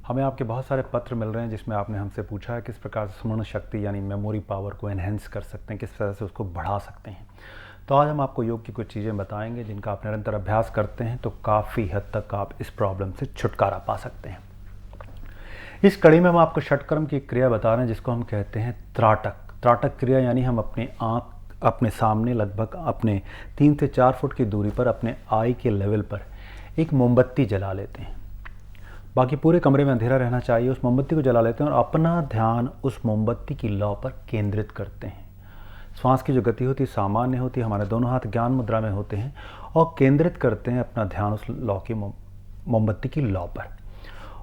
हमें आपके बहुत सारे पत्र मिल रहे हैं जिसमें आपने हमसे पूछा है किस प्रकार से स्मरण शक्ति यानी मेमोरी पावर को एनहेंस कर सकते हैं, किस तरह से उसको बढ़ा सकते हैं। तो आज हम आपको योग की कुछ चीज़ें बताएंगे जिनका आप निरंतर अभ्यास करते हैं तो काफ़ी हद तक आप इस प्रॉब्लम से छुटकारा पा सकते हैं। इस कड़ी में हम आपको षटकर्म की क्रिया बता रहे हैं जिसको हम कहते हैं त्राटक। त्राटक क्रिया यानी हम अपने सामने लगभग अपने 3 से 4 फुट की दूरी पर अपने आई के लेवल पर एक मोमबत्ती जला लेते हैं। बाकी पूरे कमरे में अंधेरा रहना चाहिए। उस मोमबत्ती को जला लेते हैं और अपना ध्यान उस मोमबत्ती की लौ पर केंद्रित करते हैं। श्वास की जो गति होती है सामान्य होती है, हमारे दोनों हाथ ज्ञान मुद्रा में होते हैं और केंद्रित करते हैं अपना ध्यान उस लौ की मोमबत्ती की लौ पर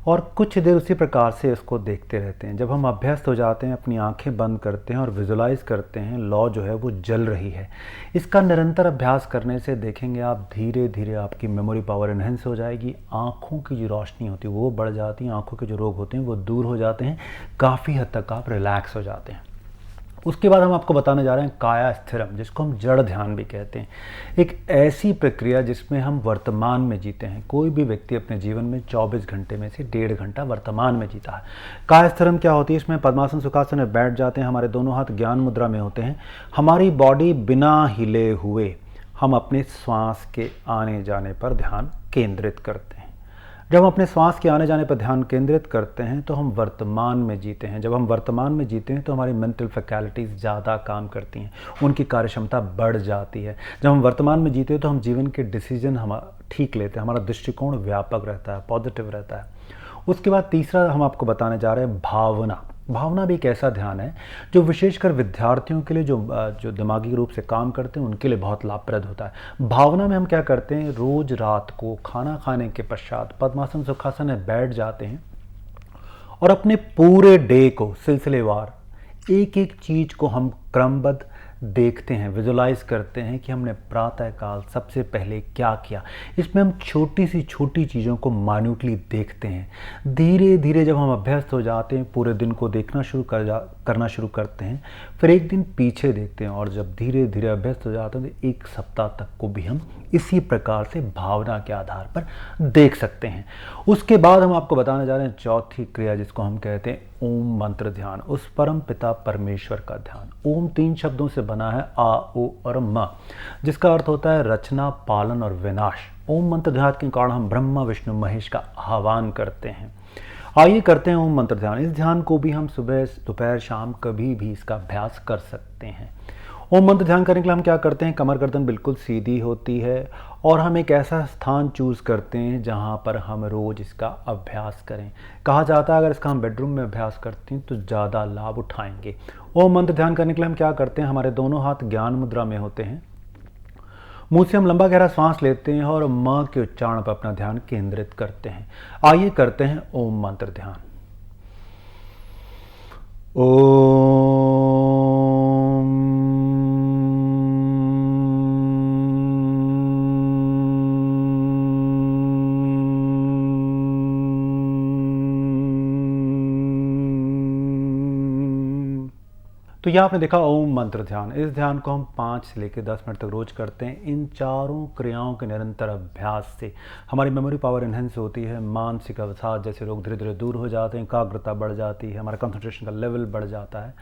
और कुछ देर उसी प्रकार से इसको देखते रहते हैं। जब हम अभ्यस्त हो जाते हैं अपनी आंखें बंद करते हैं और विजुलाइज करते हैं लौ जो है वो जल रही है। इसका निरंतर अभ्यास करने से देखेंगे आप धीरे धीरे आपकी मेमोरी पावर एनहेंस हो जाएगी। आँखों की जो रोशनी होती है वो बढ़ जाती है, आँखों के जो रोग होते हैं वो दूर हो जाते हैं, काफ़ी हद तक आप रिलैक्स हो जाते हैं। उसके बाद हम आपको बताने जा रहे हैं काया स्थिरम, जिसको हम जड़ ध्यान भी कहते हैं। एक ऐसी प्रक्रिया जिसमें हम वर्तमान में जीते हैं। कोई भी व्यक्ति अपने जीवन में 24 घंटे में से 1.5 घंटा वर्तमान में जीता है। काया स्थिरम क्या होती है? इसमें पद्मासन सुखासन में बैठ जाते हैं, हमारे दोनों हाथ ज्ञान मुद्रा में होते हैं, हमारी बॉडी बिना हिले हुए हम अपने श्वास के आने जाने पर ध्यान केंद्रित करते हैं। जब हम अपने श्वास के आने जाने पर ध्यान केंद्रित करते हैं तो हम वर्तमान में जीते हैं। जब हम वर्तमान में जीते हैं तो हमारी मेंटल फैकल्टीज़ ज़्यादा काम करती हैं, उनकी कार्यक्षमता बढ़ जाती है। जब हम वर्तमान में जीते हैं तो हम जीवन के डिसीजन हम ठीक लेते हैं, हमारा दृष्टिकोण व्यापक रहता है, पॉजिटिव रहता है। उसके बाद तीसरा हम आपको बताने जा रहे हैं भावना। भावना भी एक ऐसा ध्यान है जो विशेषकर विद्यार्थियों के लिए जो दिमागी रूप से काम करते हैं उनके लिए बहुत लाभप्रद होता है। भावना में हम क्या करते हैं, रोज़ रात को खाना खाने के पश्चात पद्मासन सुखासन में बैठ जाते हैं और अपने पूरे डे को सिलसिलेवार एक एक चीज़ को हम क्रमबद्ध देखते हैं, विजुलाइज करते हैं कि हमने प्रातःकाल सबसे पहले क्या किया। इसमें हम छोटी सी छोटी चीज़ों को माइन्यूटली देखते हैं। धीरे धीरे जब हम अभ्यस्त हो जाते हैं पूरे दिन को देखना करना शुरू करते हैं, फिर एक दिन पीछे देखते हैं और जब धीरे धीरे अभ्यस्त हो जाते हैं तो एक सप्ताह तक को भी हम इसी प्रकार से भावना के आधार पर देख सकते हैं। उसके बाद हम आपको बताने जा रहे हैं चौथी क्रिया जिसको हम कहते हैं ओम मंत्र ध्यान, उस परम पिता परमेश्वर का ध्यान। ओम 3 शब्दों से बना है, आ, ओ और म, जिसका अर्थ होता है रचना, पालन और विनाश। ओम मंत्र ध्यान के कारण हम ब्रह्मा विष्णु महेश का आह्वान करते हैं। आइए करते हैं ओम मंत्र ध्यान। इस ध्यान को भी हम सुबह दोपहर शाम कभी भी इसका अभ्यास कर सकते हैं। ओम मंत्र ध्यान करने के लिए हम क्या करते हैं, कमर गर्दन बिल्कुल सीधी होती है और हम एक ऐसा स्थान चूज़ करते हैं जहाँ पर हम रोज़ इसका अभ्यास करें। कहा जाता है अगर इसका हम बेडरूम में अभ्यास करते हैं तो ज़्यादा लाभ उठाएंगे। ओम मंत्र ध्यान करने के लिए हम क्या करते हैं, हमारे दोनों हाथ ज्ञान मुद्रा में होते हैं, मुंह से हम लंबा गहरा सांस लेते हैं और म के उच्चारण पर अपना ध्यान केंद्रित करते हैं। आइए करते हैं ओम मंत्र ध्यान। ओम। तो यह आपने देखा ओम मंत्र ध्यान। इस ध्यान को हम 5 से लेकर 10 मिनट तक रोज करते हैं। इन चारों क्रियाओं के निरंतर अभ्यास से हमारी मेमोरी पावर एनहेंस होती है, मानसिक अवसाद जैसे रोग धीरे धीरे दूर हो जाते हैं, एकाग्रता बढ़ जाती है, हमारा कंसंट्रेशन का लेवल बढ़ जाता है।